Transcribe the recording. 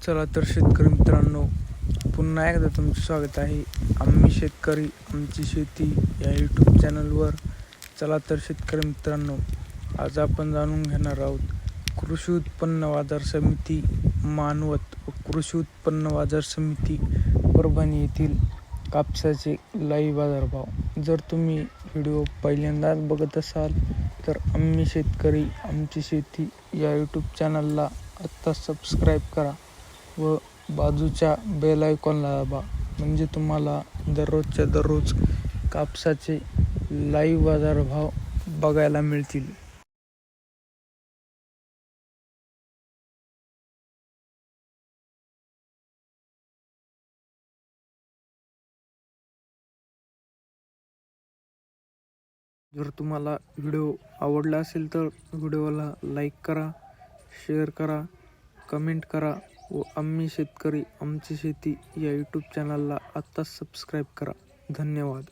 चला तर शेतकरी मित्रांनो, पुन्हा एकदा तुमचं स्वागत आहे आम्ही शेतकरी आमची शेती या यूट्यूब चॅनलवर. चला तर शेतकरी मित्रांनो, आज आपण जाणून घेणार आहोत कृषी उत्पन्न बाजार समिती मानवत व कृषी उत्पन्न बाजार समिती परभणी येथील कापसाचे लाईव्ह बाजारभाव. जर तुम्ही व्हिडिओ पहिल्यांदाच बघत असाल तर आम्ही शेतकरी आमची शेती या यूट्यूब चॅनलला आत्ता सबस्क्राईब करा व बाजूच्या बेल आयकॉनला दाबा, म्हणजे तुम्हाला दररोजच्या दररोज कापसाचे लाईव्ह बाजारभाव बघायला मिळतील. जर तुम्हाला व्हिडिओ आवडला असेल तर व्हिडिओला लाईक करा, शेअर करा, कमेंट करा व आम्ही शेतकरी आमची शेती या यूट्यूब चॅनलला आत्ताच सबस्क्राईब करा. धन्यवाद.